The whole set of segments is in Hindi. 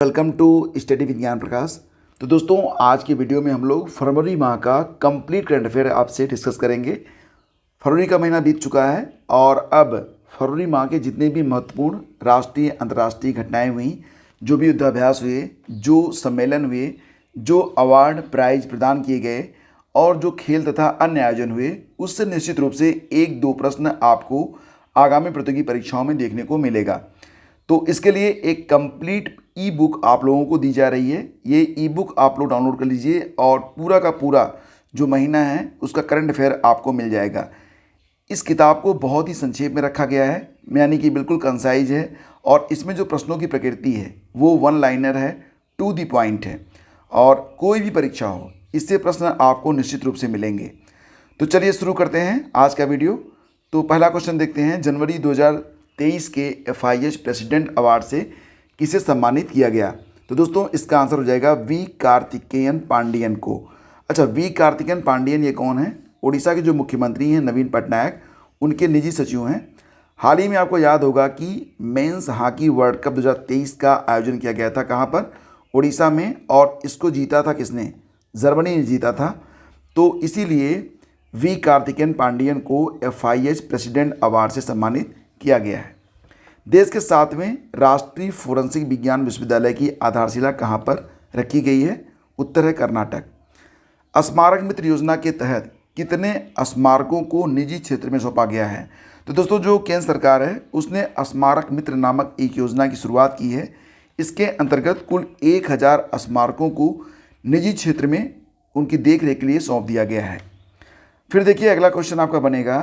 वेलकम टू स्टडी विज्ञान प्रकाश। तो दोस्तों, आज की वीडियो में हम लोग फरवरी माह का कंप्लीट करंट अफेयर आपसे डिस्कस करेंगे। फरवरी का महीना बीत चुका है और अब फरवरी माह के जितने भी महत्वपूर्ण राष्ट्रीय अंतर्राष्ट्रीय घटनाएं हुई, जो भी युद्धाभ्यास हुए, जो सम्मेलन हुए, जो अवार्ड प्राइज प्रदान किए गए और जो खेल तथा अन्य आयोजन हुए, उससे निश्चित रूप से एक दो प्रश्न आपको आगामी प्रतियोगी परीक्षाओं में देखने को मिलेगा। तो इसके लिए एक कंप्लीट ई बुक आप लोगों को दी जा रही है। ये ई बुक आप लोग डाउनलोड कर लीजिए और पूरा का पूरा जो महीना है उसका करंट अफेयर आपको मिल जाएगा। इस किताब को बहुत ही संक्षेप में रखा गया है, यानी कि बिल्कुल कंसाइज है और इसमें जो प्रश्नों की प्रकृति है वो वन लाइनर है, टू द पॉइंट है और कोई भी परीक्षा हो इससे प्रश्न आपको निश्चित रूप से मिलेंगे। तो चलिए शुरू करते हैं आज का वीडियो। तो पहला क्वेश्चन देखते हैं, जनवरी 2023 के FIH प्रेसिडेंट अवार्ड से किसे सम्मानित किया गया? तो दोस्तों इसका आंसर हो जाएगा वी कार्तिकेयन पांडियन को। अच्छा, वी कार्तिकेयन पांडियन ये कौन है? उड़ीसा के जो मुख्यमंत्री हैं नवीन पटनायक, उनके निजी सचिव हैं। हाल ही में आपको याद होगा कि मेंस हॉकी वर्ल्ड कप 2023 का आयोजन किया गया था। कहाँ पर? उड़ीसा में। और इसको जीता था किसने? जर्मनी ने जीता था। तो इसीलिए वी कार्तिकेयन पांडियन को FIH प्रेसिडेंट अवार्ड से सम्मानित किया गया है। देश के 7वें राष्ट्रीय फोरेंसिक विज्ञान विश्वविद्यालय की आधारशिला कहाँ पर रखी गई है? उत्तर है कर्नाटक। स्मारक मित्र योजना के तहत कितने स्मारकों को निजी क्षेत्र में सौंपा गया है? तो दोस्तों जो केंद्र सरकार है उसने स्मारक मित्र नामक एक योजना की शुरुआत की है। इसके अंतर्गत कुल 1000 स्मारकों को निजी क्षेत्र में उनकी देखरेख के लिए सौंप दिया गया है। फिर देखिए अगला क्वेश्चन आपका बनेगा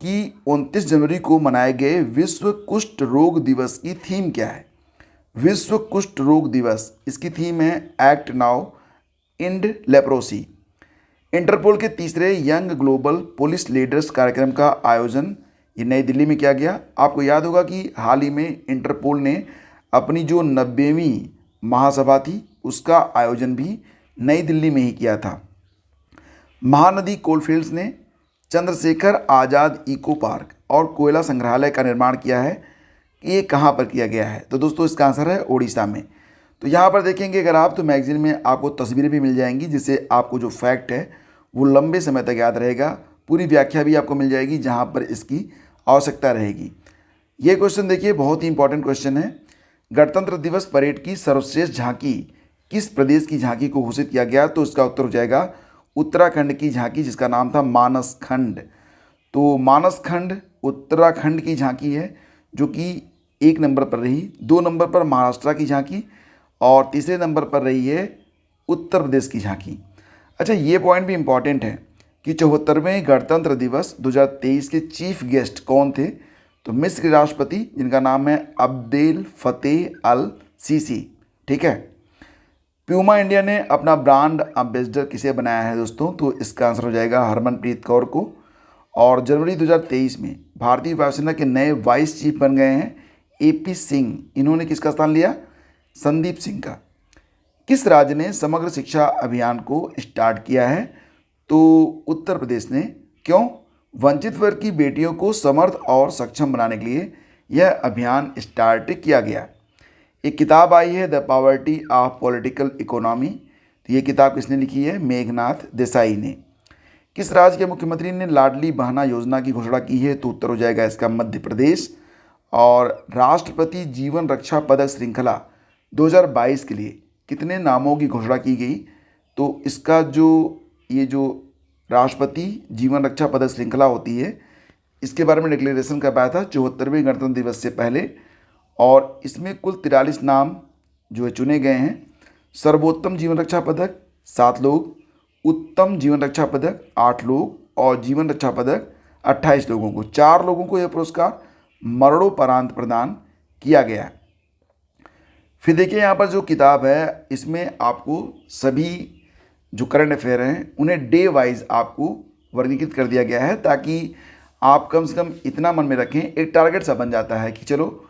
कि 29 जनवरी को मनाए गए विश्व कुष्ठ रोग दिवस की थीम क्या है? विश्व कुष्ठ रोग दिवस, इसकी थीम है act now end leprosy. Interpol के तीसरे यंग ग्लोबल पुलिस लीडर्स कार्यक्रम का आयोजन ये नई दिल्ली में किया गया। आपको याद होगा कि हाल ही में इंटरपोल ने अपनी जो 90वीं महासभा थी उसका आयोजन भी नई दिल्ली में ही किया था। महानदी कोलफील्ड्स ने चंद्रशेखर आज़ाद इको पार्क और कोयला संग्रहालय का निर्माण किया है। ये कहाँ पर किया गया है? तो दोस्तों इसका आंसर है उड़ीसा में। तो यहाँ पर देखेंगे अगर आप तो मैगजीन में आपको तस्वीरें भी मिल जाएंगी, जिससे आपको जो फैक्ट है वो लंबे समय तक याद रहेगा। पूरी व्याख्या भी आपको मिल जाएगी जहाँ पर इसकी आवश्यकता रहेगी। ये क्वेश्चन देखिए बहुत ही इंपॉर्टेंट क्वेश्चन है। गणतंत्र दिवस परेड की सर्वश्रेष्ठ झांकी किस प्रदेश की झांकी को घोषित किया गया? तो इसका उत्तर हो जाएगा उत्तराखंड की झांकी, जिसका नाम था मानस खंड। तो मानस खंड उत्तराखंड की झांकी है जो कि 1 नंबर पर रही। 2 नंबर पर महाराष्ट्र की झांकी और तीसरे नंबर पर रही है उत्तर प्रदेश की झांकी। अच्छा, ये पॉइंट भी इम्पॉर्टेंट है कि 74वें गणतंत्र दिवस 2023 के चीफ गेस्ट कौन थे? तो मिस्र के राष्ट्रपति जिनका नाम है अब्देल फतेह अल सीसी। ठीक है। प्यूमा इंडिया ने अपना ब्रांड एम्बेसडर किसे बनाया है दोस्तों? तो इसका आंसर हो जाएगा हरमनप्रीत कौर को। और जनवरी 2023 में भारतीय वायुसेना के नए वाइस चीफ बन गए हैं AP सिंह। इन्होंने किसका स्थान लिया? संदीप सिंह का। किस राज्य ने समग्र शिक्षा अभियान को स्टार्ट किया है? तो उत्तर प्रदेश ने। क्यों? वंचित वर्ग की बेटियों को समर्थ और सक्षम बनाने के लिए यह अभियान स्टार्ट किया गया। एक किताब आई है the poverty of political economy. तो ये किताब किसने लिखी है? मेघनाथ देसाई ने। किस राज्य के मुख्यमंत्री ने लाडली बहना योजना की घोषणा की है? तो उत्तर हो जाएगा इसका मध्य प्रदेश। और राष्ट्रपति जीवन रक्षा पदक श्रृंखला 2022 के लिए कितने नामों की घोषणा की गई? तो इसका ये जो राष्ट्रपति जीवन रक्षा पदक श्रृंखला होती है इसके बारे में डिक्लेरेशन कर पाया था 74वें गणतंत्र दिवस से पहले। और इसमें कुल 43 नाम जो है चुने गए हैं। सर्वोत्तम जीवन रक्षा पदक 7 लोग, उत्तम जीवन रक्षा पदक 8 लोग और जीवन रक्षा पदक 28 लोगों को। 4 लोगों को यह पुरस्कार मरणोपरांत प्रदान किया गया। फिर देखिए यहाँ पर जो किताब है इसमें आपको सभी जो करंट अफेयर हैं उन्हें डे वाइज आपको वर्गीकृत कर दिया गया है, ताकि आप कम से कम इतना मन में रखें, एक टारगेट सा बन जाता है कि चलो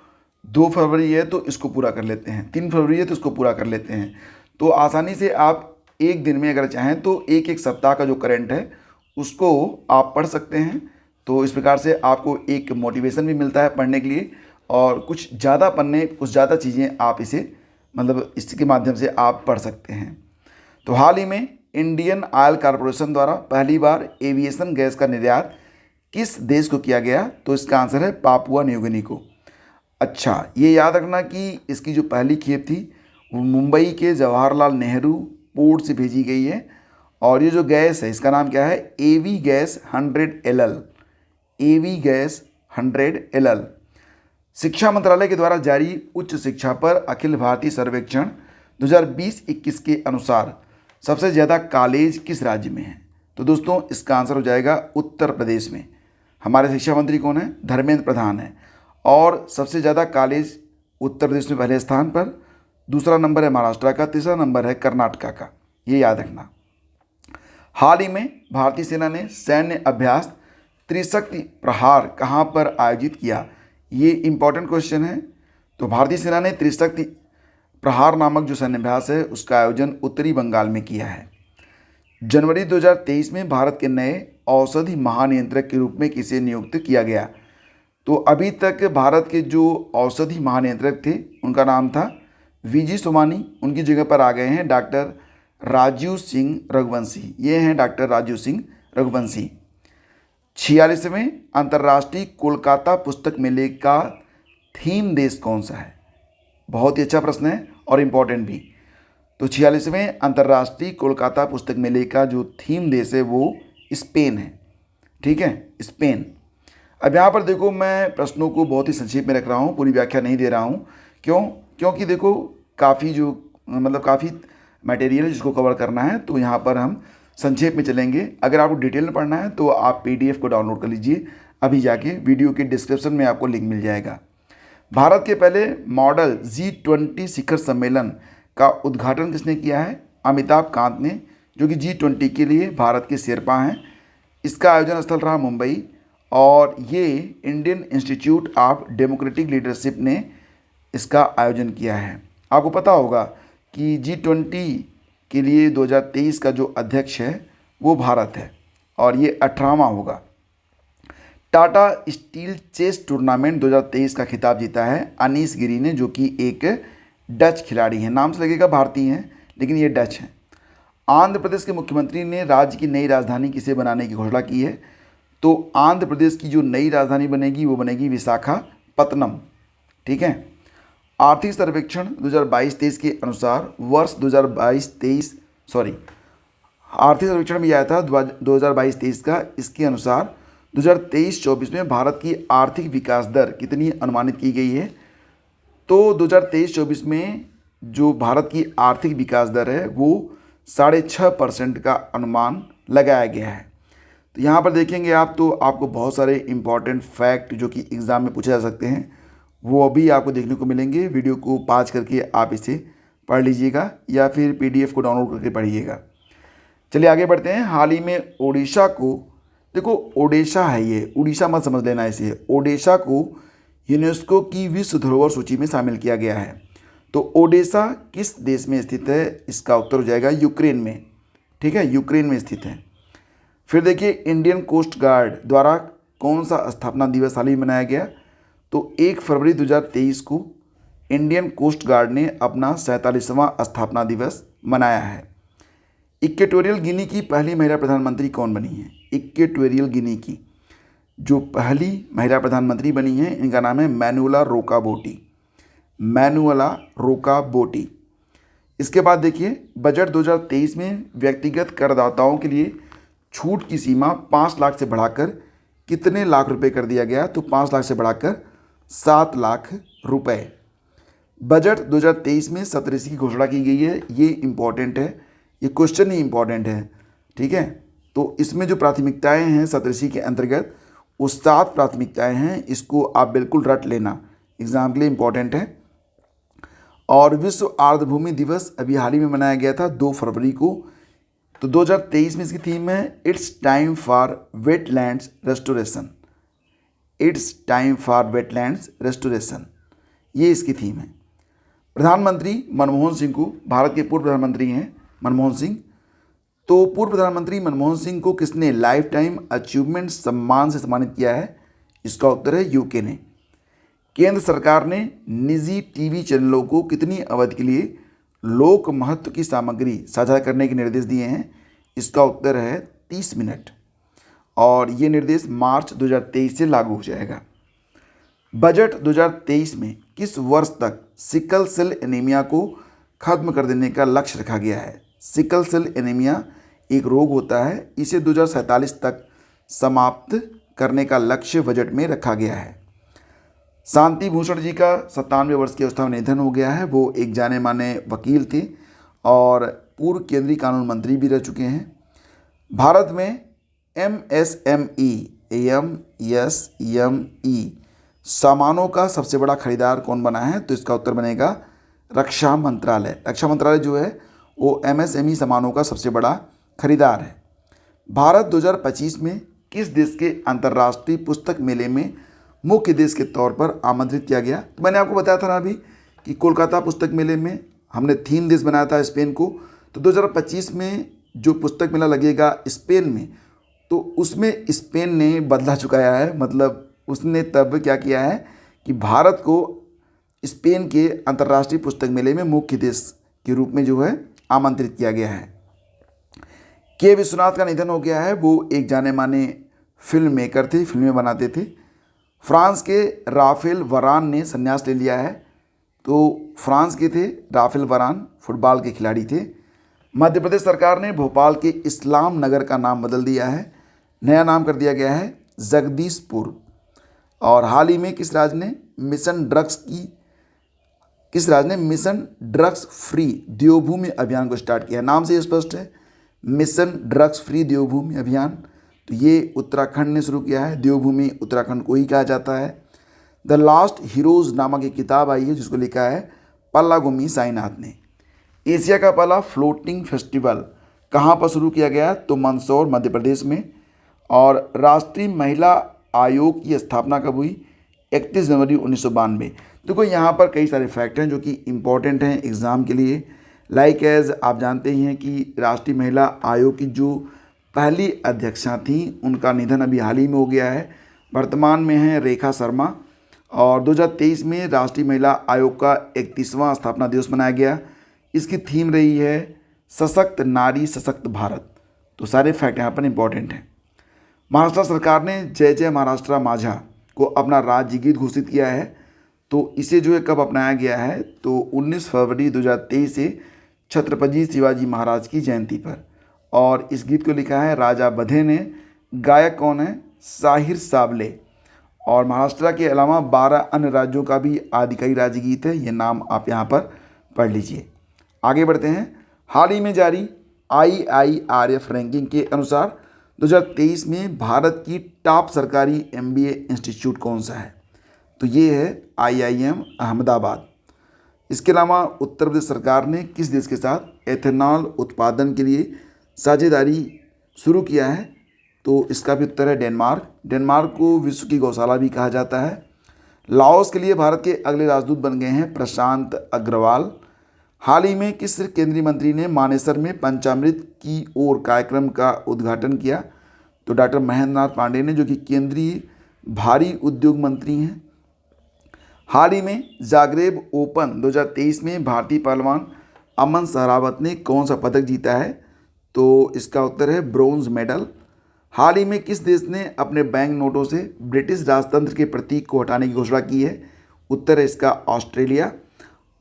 2 फरवरी है तो इसको पूरा कर लेते हैं, 3 फरवरी है तो इसको पूरा कर लेते हैं। तो आसानी से आप एक दिन में अगर चाहें तो एक सप्ताह का जो करंट है उसको आप पढ़ सकते हैं। तो इस प्रकार से आपको एक मोटिवेशन भी मिलता है पढ़ने के लिए और कुछ ज़्यादा चीज़ें आप इसे मतलब इसके माध्यम से आप पढ़ सकते हैं। तो हाल ही में इंडियन ऑयल कॉरपोरेशन द्वारा पहली बार एविएशन गैस का निर्यात किस देश को किया गया? तो इसका आंसर है पापुआ न्यू गिनी को। अच्छा, ये याद रखना कि इसकी जो पहली खेप थी वो मुंबई के जवाहरलाल नेहरू पोर्ट से भेजी गई है। और ये जो गैस है इसका नाम क्या है? एवी गैस 100 LL। एवी गैस 100 LL। शिक्षा मंत्रालय के द्वारा जारी उच्च शिक्षा पर अखिल भारतीय सर्वेक्षण 2020-21 के अनुसार सबसे ज़्यादा कॉलेज किस राज्य में है? तो दोस्तों इसका आंसर हो जाएगा उत्तर प्रदेश में। हमारे शिक्षा मंत्री कौन है? धर्मेंद्र प्रधान है। और सबसे ज़्यादा कॉलेज उत्तर प्रदेश में पहले स्थान पर, दूसरा नंबर है महाराष्ट्र का, तीसरा नंबर है कर्नाटका का। ये याद रखना। हाल ही में भारतीय सेना ने सैन्य अभ्यास त्रिशक्ति प्रहार कहाँ पर आयोजित किया? ये इंपॉर्टेंट क्वेश्चन है। तो भारतीय सेना ने त्रिशक्ति प्रहार नामक जो सैन्य अभ्यास है उसका आयोजन उत्तरी बंगाल में किया है। जनवरी 2023 में भारत के नए औषधि महानियंत्रक के रूप में किसे नियुक्त किया गया? तो अभी तक भारत के जो औषधि महानियंत्रक थे उनका नाम था वीजी सोमानी। उनकी जगह पर आ गए हैं डॉक्टर राजीव सिंह रघुवंशी। ये हैं डॉक्टर राजीव सिंह रघुवंशी। 46वें अंतर्राष्ट्रीय कोलकाता पुस्तक मेले का थीम देश कौन सा है? बहुत ही अच्छा प्रश्न है और इम्पोर्टेंट भी। तो 46वें अंतर्राष्ट्रीय कोलकाता पुस्तक मेले का जो थीम देश है वो स्पेन है। ठीक है, स्पेन। अब यहाँ पर देखो मैं प्रश्नों को बहुत ही संक्षेप में रख रहा हूँ, पूरी व्याख्या नहीं दे रहा हूँ। क्यों? क्योंकि देखो काफ़ी मटेरियल है जिसको कवर करना है, तो यहाँ पर हम संक्षेप में चलेंगे। अगर आपको डिटेल में पढ़ना है तो आप PDF को डाउनलोड कर लीजिए। अभी जाके वीडियो के डिस्क्रिप्शन में आपको लिंक मिल जाएगा। भारत के पहले मॉडल G20 शिखर सम्मेलन का उद्घाटन किसने किया है? अमिताभ कांत ने, जो कि G20 के लिए भारत के शेरपा हैं। इसका आयोजन स्थल रहा मुंबई और ये Indian institute of democratic leadership ने इसका आयोजन किया है। आपको पता होगा कि G20 के लिए 2023 का जो अध्यक्ष है वो भारत है और ये 18वां होगा। टाटा स्टील चेस टूर्नामेंट 2023 का खिताब जीता है अनीस गिरी ने, जो कि एक डच खिलाड़ी हैं। नाम से लगेगा भारतीय हैं लेकिन ये डच हैं। आंध्र प्रदेश के मुख्यमंत्री ने राज्य की नई राजधानी किसे बनाने की घोषणा की है? तो आंध्र प्रदेश की जो नई राजधानी बनेगी वो बनेगी विशाखापत्तनम। ठीक है। आर्थिक सर्वेक्षण 2022-23 के अनुसार वर्ष 2022-23 आर्थिक सर्वेक्षण भी आया था 2022-23 का। इसके अनुसार 2023-24 में भारत की आर्थिक विकास दर कितनी अनुमानित की गई है? तो 2023-24 में जो भारत की आर्थिक विकास दर है वो 6.5% का अनुमान लगाया गया है। तो यहाँ पर देखेंगे आप तो आपको बहुत सारे इंपॉर्टेंट फैक्ट जो कि एग्ज़ाम में पूछे जा सकते हैं वो अभी आपको देखने को मिलेंगे। वीडियो को पॉज करके आप इसे पढ़ लीजिएगा या फिर PDF को डाउनलोड करके पढ़िएगा। चलिए आगे बढ़ते हैं। हाल ही में ओडिशा को, देखो ओडिशा है ये, उड़ीसा मत समझ लेना इसे, ओडिशा को यूनेस्को की विश्व धरोहर सूची में शामिल किया गया है। तो ओडिशा किस देश में स्थित है? इसका उत्तर हो जाएगा यूक्रेन में। ठीक है, यूक्रेन में स्थित है। फिर देखिए इंडियन कोस्ट गार्ड द्वारा कौन सा स्थापना दिवस हाल ही मनाया गया? तो 1 फरवरी 2023 को इंडियन कोस्ट गार्ड ने अपना 47वां स्थापना दिवस मनाया है। इक्वेटोरियल गिनी की पहली महिला प्रधानमंत्री कौन बनी है? इक्वेटोरियल गिनी की जो पहली महिला प्रधानमंत्री बनी है इनका नाम है मैनुअला रोकाबोटी। मैनुअला रोकाबोटी। इसके बाद देखिए बजट 2023 में व्यक्तिगत करदाताओं के लिए छूट की सीमा 5 लाख से बढ़ाकर कितने लाख रुपए कर दिया गया? तो 5 लाख से बढ़ाकर 7 लाख रुपए। बजट 2023 में सतृषि की घोषणा की गई है। ये इम्पॉर्टेंट है, ये क्वेश्चन ही इम्पॉर्टेंट है। ठीक है, तो इसमें जो प्राथमिकताएं हैं सतृषि के अंतर्गत वो 7 प्राथमिकताएं हैं। इसको आप बिल्कुल रट लेना, एग्जाम के लिए इम्पॉर्टेंट है। और विश्व आर्द्रभूमि दिवस अभी हाल ही में मनाया गया था 2 फरवरी को। तो 2023 में इसकी थीम है it's time for wetlands restoration. It's time for wetlands restoration, ये इसकी थीम है। प्रधानमंत्री मनमोहन सिंह को, भारत के पूर्व प्रधानमंत्री हैं मनमोहन सिंह, तो पूर्व प्रधानमंत्री मनमोहन सिंह को किसने लाइफ टाइम अचीवमेंट सम्मान से सम्मानित किया है? इसका उत्तर है यूके ने। केंद्र सरकार ने निजी टीवी चैनलों को कितनी अवधि के लिए लोक महत्व की सामग्री साझा करने के निर्देश दिए हैं? इसका उत्तर है 30 मिनट, और ये निर्देश मार्च 2023 से लागू हो जाएगा। बजट 2023 में किस वर्ष तक सिकल सेल एनीमिया को खत्म कर देने का लक्ष्य रखा गया है? सिकल सेल एनीमिया एक रोग होता है, इसे 2047 तक समाप्त करने का लक्ष्य बजट में रखा गया है। शांति भूषण जी का 97 वर्ष की अवस्था में निधन हो गया है। वो एक जाने माने वकील थे और पूर्व केंद्रीय कानून मंत्री भी रह चुके हैं। भारत में MSME सामानों का सबसे बड़ा खरीदार कौन बना है? तो इसका उत्तर बनेगा रक्षा मंत्रालय। रक्षा मंत्रालय जो है वो MSME सामानों का सबसे बड़ा खरीदार है। भारत 2025 में किस देश के अंतर्राष्ट्रीय पुस्तक मेले में मुख्य देश के तौर पर आमंत्रित किया गया? तो मैंने आपको बताया था ना अभी कि कोलकाता पुस्तक मेले में हमने थीम देश बनाया था स्पेन को। तो 2025 में जो पुस्तक मेला लगेगा स्पेन में, तो उसमें स्पेन ने बदला चुकाया है। मतलब उसने तब क्या किया है कि भारत को स्पेन के अंतर्राष्ट्रीय पुस्तक मेले में मुख्य देश के रूप में जो है आमंत्रित किया गया है। के विश्वनाथ का निधन हो गया है। वो एक जाने माने फिल्म मेकर थे, फिल्में बनाते थे। फ्रांस के राफेल वरान ने संन्यास ले लिया है। तो फ्रांस के थे राफेल वरान, फुटबॉल के खिलाड़ी थे। मध्य प्रदेश सरकार ने भोपाल के इस्लाम नगर का नाम बदल दिया है, नया नाम कर दिया गया है जगदीशपुर। और हाल ही में किस राज्य ने मिशन ड्रग्स फ्री देवभूमि अभियान को स्टार्ट किया? नाम से ये स्पष्ट है, मिशन ड्रग्स फ्री देवभूमि अभियान। तो ये उत्तराखंड ने शुरू किया है। देवभूमि उत्तराखंड को ही कहा जाता है। द लास्ट हीरोज़ नामक एक किताब आई है जिसको लिखा है पल्लागुमी साईनाथ ने। एशिया का पहला फ्लोटिंग फेस्टिवल कहाँ पर शुरू किया गया? तो मंदसौर मध्य प्रदेश में। और राष्ट्रीय महिला आयोग की स्थापना कब हुई? 31 जनवरी 1992। देखो यहाँ पर कई सारे फैक्ट हैं जो कि इम्पॉर्टेंट हैं एग्ज़ाम के लिए। लाइक एज आप जानते ही हैं कि राष्ट्रीय महिला आयोग की जो पहली अध्यक्षा थी उनका निधन अभी हाल ही में हो गया है। वर्तमान में हैं रेखा शर्मा। और 2023 में राष्ट्रीय महिला आयोग का 31वां स्थापना दिवस मनाया गया। इसकी थीम रही है सशक्त नारी सशक्त भारत। तो सारे फैक्ट यहाँ पर इम्पॉर्टेंट हैं। महाराष्ट्र सरकार ने जय जय महाराष्ट्र माझा को अपना राज्य गीत घोषित किया है। तो इसे जो है कब अपनाया गया है? तो 19 फरवरी 2023 से छत्रपति शिवाजी महाराज की जयंती पर। और इस गीत को लिखा है राजा बधे ने। गायक कौन है? साहिर साबले। और महाराष्ट्र के अलावा 12 अन्य राज्यों का भी आधिकारिक राज्य गीत है। ये नाम आप यहाँ पर पढ़ लीजिए। आगे बढ़ते हैं। हाल ही में जारी IIRF रैंकिंग के अनुसार 2023 में भारत की टॉप सरकारी MBA इंस्टीट्यूट कौन सा है? तो ये है IIM अहमदाबाद। इसके अलावा उत्तर प्रदेश सरकार ने किस देश के साथ एथेनॉल उत्पादन के लिए साझेदारी शुरू किया है? तो इसका भी उत्तर है डेनमार्क। डेनमार्क को विश्व की गौशाला भी कहा जाता है। लाओस के लिए भारत के अगले राजदूत बन गए हैं प्रशांत अग्रवाल। हाल ही में किस केंद्रीय मंत्री ने मानेसर में पंचामृत की ओर कार्यक्रम का उद्घाटन किया? तो डॉक्टर महेंद्र नाथ पांडे ने, जो कि केंद्रीय भारी उद्योग मंत्री हैं। हाल ही में जागरेब ओपन 2023 में भारतीय पहलवान अमन सहरावत ने कौन सा पदक जीता है? तो इसका उत्तर है ब्रोंज मेडल। हाल ही में किस देश ने अपने बैंक नोटों से ब्रिटिश राजतंत्र के प्रतीक को हटाने की घोषणा की है? उत्तर है इसका ऑस्ट्रेलिया।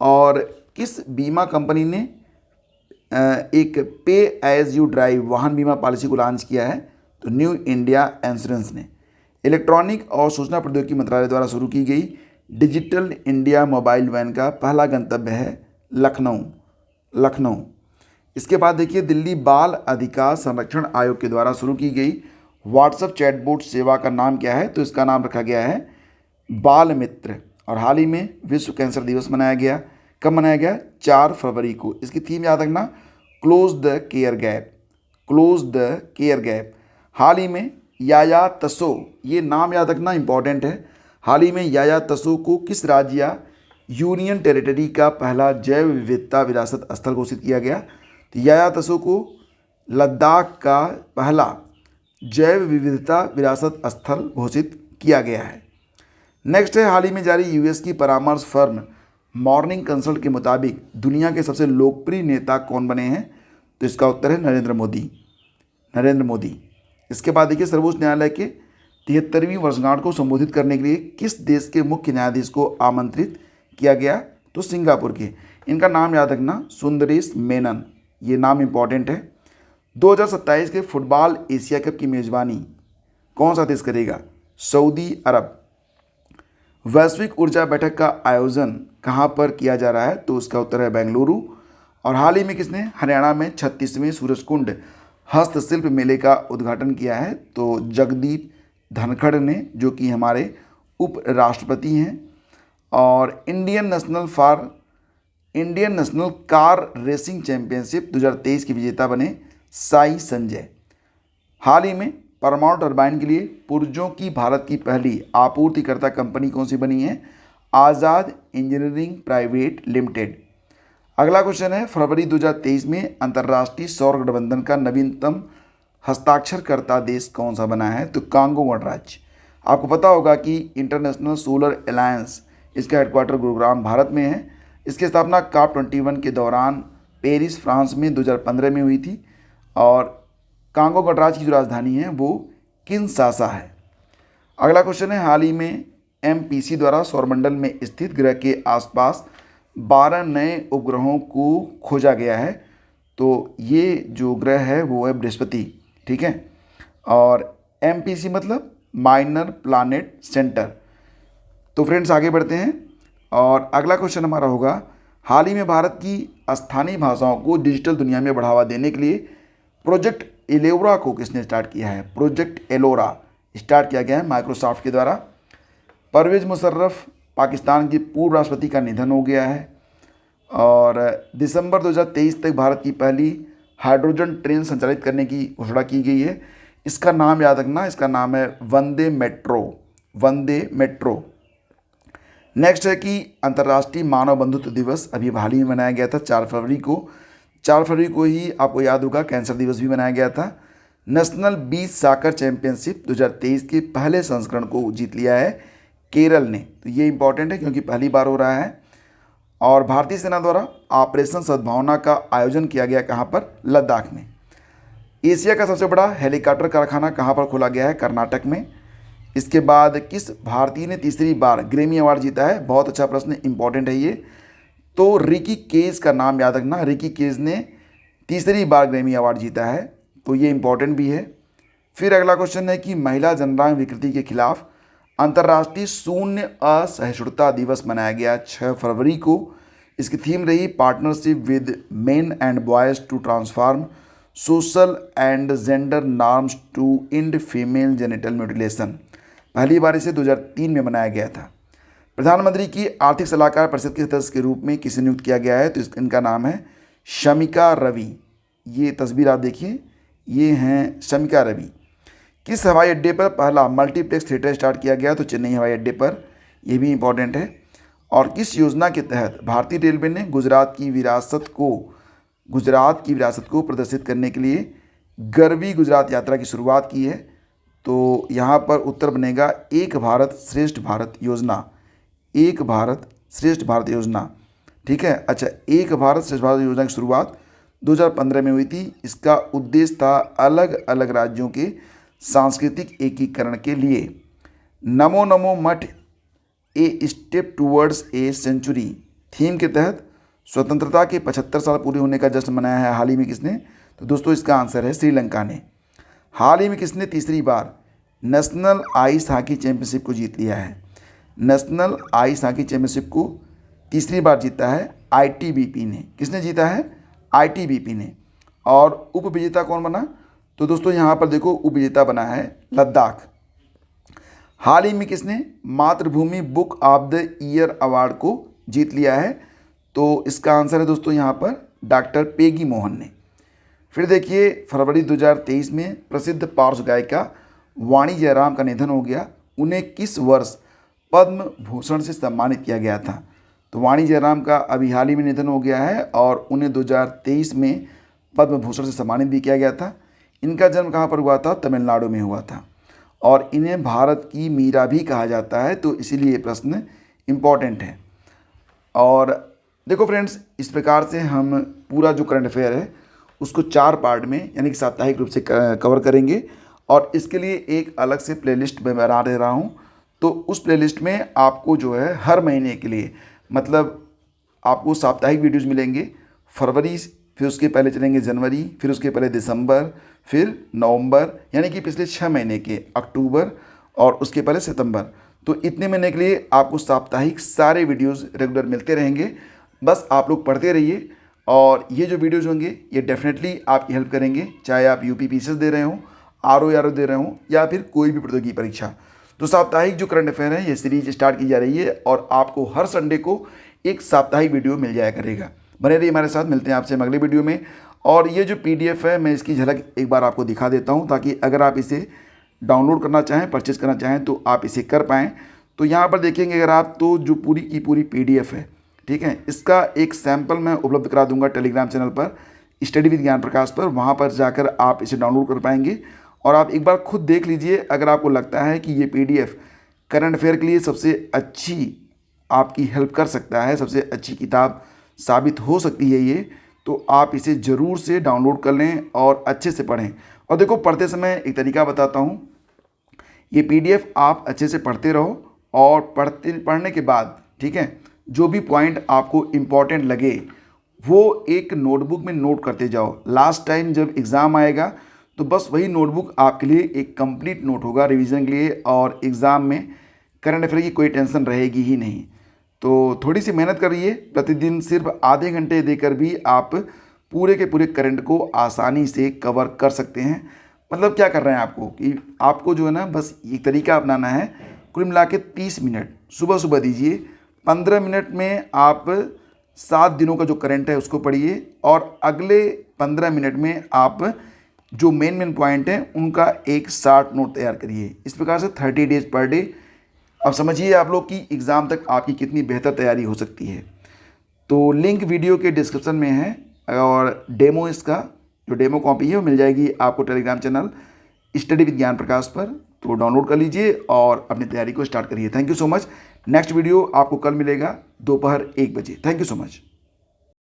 और किस बीमा कंपनी ने एक पे एज यू ड्राइव वाहन बीमा पॉलिसी को लॉन्च किया है? तो न्यू इंडिया इंश्योरेंस ने। इलेक्ट्रॉनिक और सूचना प्रौद्योगिकी मंत्रालय द्वारा शुरू की गई डिजिटल इंडिया मोबाइल वैन का पहला गंतव्य है लखनऊ। इसके बाद देखिए, दिल्ली बाल अधिकार संरक्षण आयोग के द्वारा शुरू की गई व्हाट्सएप चैटबोट सेवा का नाम क्या है? तो इसका नाम रखा गया है बाल मित्र। और हाल ही में विश्व कैंसर दिवस मनाया गया। कब मनाया गया? 4 फरवरी को। इसकी थीम याद रखना, क्लोज द केयर गैप। हाल ही में याया तसो, ये नाम याद रखना इंपॉर्टेंट है। हाल ही में याया तसो को किस राज्य या यूनियन टेरिटरी का पहला जैव विविधता विरासत स्थल घोषित किया गया? तो याया तसो को लद्दाख का पहला जैव विविधता विरासत स्थल घोषित किया गया है। नेक्स्ट है, हाल ही में जारी यूएस की परामर्श फर्म मॉर्निंग कंसल्ट के मुताबिक दुनिया के सबसे लोकप्रिय नेता कौन बने हैं? तो इसका उत्तर है नरेंद्र मोदी। नरेंद्र मोदी। इसके बाद देखिए, सर्वोच्च न्यायालय के 73वीं वर्षगांठ को संबोधित करने के लिए किस देश के मुख्य न्यायाधीश को आमंत्रित किया गया? तो सिंगापुर के। इनका नाम याद रखना, सुंदरेश मेनन। ये नाम इंपॉर्टेंट है। 2027 के फुटबॉल एशिया कप की मेजबानी कौन सा देश करेगा? सऊदी अरब। वैश्विक ऊर्जा बैठक का आयोजन कहाँ पर किया जा रहा है? तो उसका उत्तर है बेंगलुरु। और हाल ही में किसने हरियाणा में 36वें सूरजकुंड हस्तशिल्प मेले का उद्घाटन किया है? तो जगदीप धनखड़ ने, जो कि हमारे उपराष्ट्रपति हैं। और Indian national car racing championship 2023 के विजेता बने साई संजय। हाल ही में परमाणु टरबाइन के लिए पुर्जों की भारत की पहली आपूर्तिकर्ता कंपनी कौन सी बनी है? आज़ाद इंजीनियरिंग प्राइवेट लिमिटेड। अगला क्वेश्चन है, फरवरी 2023 में अंतर्राष्ट्रीय सौर गठबंधन का नवीनतम हस्ताक्षरकर्ता देश कौन सा बना है? तो कांगो गणराज्य। आपको पता होगा कि इंटरनेशनल सोलर अलायंस, इसका हेडक्वार्टर गुरुग्राम भारत में है। इसकी स्थापना COP21 के दौरान पेरिस फ्रांस में 2015 में हुई थी। और कांगो गणराज्य की जो राजधानी है वो किनशासा है। अगला क्वेश्चन है, हाल ही में MPC द्वारा सौरमंडल में स्थित ग्रह के आसपास 12 नए उपग्रहों को खोजा गया है। तो ये जो ग्रह है वो है बृहस्पति, ठीक है। और MPC मतलब माइनर प्लानेट सेंटर। तो फ्रेंड्स आगे बढ़ते हैं और अगला क्वेश्चन हमारा होगा, हाल ही में भारत की स्थानीय भाषाओं को डिजिटल दुनिया में बढ़ावा देने के लिए प्रोजेक्ट एलोरा को किसने स्टार्ट किया है? प्रोजेक्ट एलोरा स्टार्ट किया गया है माइक्रोसॉफ्ट के द्वारा। परवेज मुशर्रफ पाकिस्तान के पूर्व राष्ट्रपति का निधन हो गया है। और दिसंबर 2023 तक भारत की पहली हाइड्रोजन ट्रेन संचालित करने की घोषणा की गई है। इसका नाम याद रखना, इसका नाम है वंदे मेट्रो। वंदे मेट्रो। नेक्स्ट है कि अंतर्राष्ट्रीय मानव बंधुत्व दिवस अभी हाल ही में मनाया गया था 4 फरवरी को। 4 फरवरी को ही आपको याद होगा कैंसर दिवस भी मनाया गया था। नेशनल बीच साकर चैंपियनशिप 2023 के पहले संस्करण को जीत लिया है केरल ने। तो ये इंपॉर्टेंट है क्योंकि पहली बार हो रहा है। और भारतीय सेना द्वारा ऑपरेशन सद्भावना का आयोजन किया गया कहाँ पर? लद्दाख में। एशिया का सबसे बड़ा हेलीकॉप्टर कारखाना कहाँ पर खोला गया है? कर्नाटक में। इसके बाद किस भारतीय ने तीसरी बार ग्रैमी अवार्ड जीता है? बहुत अच्छा प्रश्न, इंपॉर्टेंट है ये। तो रिकी केज का नाम याद रखना, रिकी केज ने तीसरी बार ग्रैमी अवार्ड जीता है। तो ये इंपॉर्टेंट भी है। फिर अगला क्वेश्चन है कि महिला जननांग विकृति के खिलाफ अंतर्राष्ट्रीय शून्य असहिष्णुता दिवस मनाया गया 6 फरवरी को। इसकी थीम रही partnership with men and boys to transform social and gender norms to end female genital mutilation. पहली बार इसे 2003 में मनाया गया था। प्रधानमंत्री की आर्थिक सलाहकार परिषद के सदस्य के रूप में किसे नियुक्त किया गया है? तो इनका नाम है शमिका रवि। ये तस्वीर आप देखिए, ये हैं शमिका रवि। किस हवाई अड्डे पर पहला मल्टीप्लेक्स थिएटर स्टार्ट किया गया? तो चेन्नई हवाई अड्डे पर। यह भी इंपॉर्टेंट है। और किस योजना के तहत भारतीय रेलवे ने गुजरात की विरासत को प्रदर्शित करने के लिए गरवी गुजरात यात्रा की शुरुआत की है? तो यहाँ पर उत्तर बनेगा एक भारत श्रेष्ठ भारत योजना। एक भारत श्रेष्ठ भारत योजना, ठीक है। अच्छा, एक भारत श्रेष्ठ भारत योजना की शुरुआत 2015 में हुई थी। इसका उद्देश्य था अलग अलग राज्यों के सांस्कृतिक एकीकरण के लिए। नमो नमो मठ a step towards a century theme के तहत स्वतंत्रता के 75 साल पूरे होने का जश्न मनाया है हाल ही में किसने? तो दोस्तों इसका आंसर है श्रीलंका ने। हाल ही में किसने तीसरी बार नेशनल आइस हॉकी चैंपियनशिप को जीत लिया है? नेशनल आइस हॉकी चैंपियनशिप को तीसरी बार जीता है ITBP ने। किसने जीता है? ITBP ने। और उपविजेता कौन बना? तो दोस्तों यहाँ पर देखो, उपविजेता बना है लद्दाख। हाल ही में किसने मातृभूमि book of the year award को जीत लिया है? तो इसका आंसर है दोस्तों यहाँ पर डॉक्टर पेगी मोहन ने। फिर देखिए, फरवरी 2023 में प्रसिद्ध पार्श्व गायिका वाणी जयराम का निधन हो गया। उन्हें किस वर्ष पद्म भूषण से सम्मानित किया गया था? तो वाणी जयराम का अभी हाल ही में निधन हो गया है और उन्हें 2023 में पद्म भूषण से सम्मानित भी किया गया था। इनका जन्म कहाँ पर हुआ था? तमिलनाडु में हुआ था। और इन्हें भारत की मीरा भी कहा जाता है, तो इसीलिए ये प्रश्न इम्पॉर्टेंट है। और देखो फ्रेंड्स, इस प्रकार से हम पूरा जो करंट अफेयर है उसको 4 पार्ट में यानी कि साप्ताहिक रूप से कवर करेंगे। और इसके लिए एक अलग से प्लेलिस्ट मैं बना दे रहा हूँ। तो उस प्लेलिस्ट में आपको जो है हर महीने के लिए मतलब आपको साप्ताहिक वीडियोज़ मिलेंगे। फरवरी, फिर उसके पहले चलेंगे जनवरी, फिर उसके पहले दिसंबर, फिर नवंबर, यानी कि पिछले 6 महीने के अक्टूबर, और उसके पहले सितंबर। तो इतने महीने के लिए आपको साप्ताहिक सारे वीडियोज़ रेगुलर मिलते रहेंगे। बस आप लोग पढ़ते रहिए और ये जो वीडियोज़ होंगे ये डेफिनेटली आपकी हेल्प करेंगे, चाहे आप यूपीपीसीएस दे रहे हों, आरओ दे रहे हों, या फिर कोई भी प्रतियोगी परीक्षा। तो साप्ताहिक जो करंट अफेयर है ये सीरीज स्टार्ट की जा रही है और आपको हर संडे को एक साप्ताहिक वीडियो मिल जाया करेगा। बने रहिए हमारे साथ, मिलते हैं आपसे अगले वीडियो में। और ये जो पीडीएफ है मैं इसकी झलक एक बार आपको दिखा देता हूँ, ताकि अगर आप इसे डाउनलोड करना चाहें, परचेज़ करना चाहें तो आप इसे कर पाएँ। तो यहाँ पर देखेंगे अगर आप, तो जो पूरी की पूरी पीडीएफ है, ठीक है, इसका एक सैम्पल मैं उपलब्ध करा दूंगा टेलीग्राम चैनल पर, स्टडी विद ज्ञान प्रकाश पर। वहाँ पर जाकर आप इसे डाउनलोड कर पाएंगे और आप एक बार खुद देख लीजिए। अगर आपको लगता है कि ये पीडीएफ करंट अफेयर के लिए सबसे अच्छी आपकी हेल्प कर सकता है, सबसे अच्छी किताब साबित हो सकती है ये, तो आप इसे ज़रूर से डाउनलोड कर लें और अच्छे से पढ़ें। और देखो, पढ़ते समय एक तरीका बताता हूँ। ये पीडीएफ आप अच्छे से पढ़ते रहो और पढ़ने के बाद, ठीक है, जो भी पॉइंट आपको इम्पॉर्टेंट लगे वो एक नोटबुक में नोट करते जाओ। लास्ट टाइम जब एग्ज़ाम आएगा तो बस वही नोटबुक आपके लिए एक कंप्लीट नोट होगा रिवीजन के लिए, और एग्ज़ाम में करंट अफेयर की कोई टेंशन रहेगी ही नहीं। तो थोड़ी सी मेहनत करिए, प्रतिदिन सिर्फ आधे घंटे देकर भी आप पूरे के पूरे करंट को आसानी से कवर कर सकते हैं। मतलब क्या कर रहे हैं आपको कि आपको जो है ना, बस एक तरीका अपनाना है। कुल मिला के 30 मिनट सुबह सुबह दीजिए, 15 मिनट में आप 7 दिनों का जो करंट है उसको पढ़िए, और अगले 15 मिनट में आप जो मेन पॉइंट हैं उनका एक शार्ट नोट तैयार करिए। इस प्रकार से 30 डेज पर डे। अब समझिए आप लोग कि एग्ज़ाम तक आपकी कितनी बेहतर तैयारी हो सकती है। तो लिंक वीडियो के डिस्क्रिप्शन में है, और डेमो, इसका जो डेमो कॉपी है वो मिल जाएगी आपको टेलीग्राम चैनल स्टडी विद ज्ञान प्रकाश पर। तो डाउनलोड कर लीजिए और अपनी तैयारी को स्टार्ट करिए। Thank you so much. Next video आपको कल मिलेगा दोपहर 1 बजे। Thank you so much.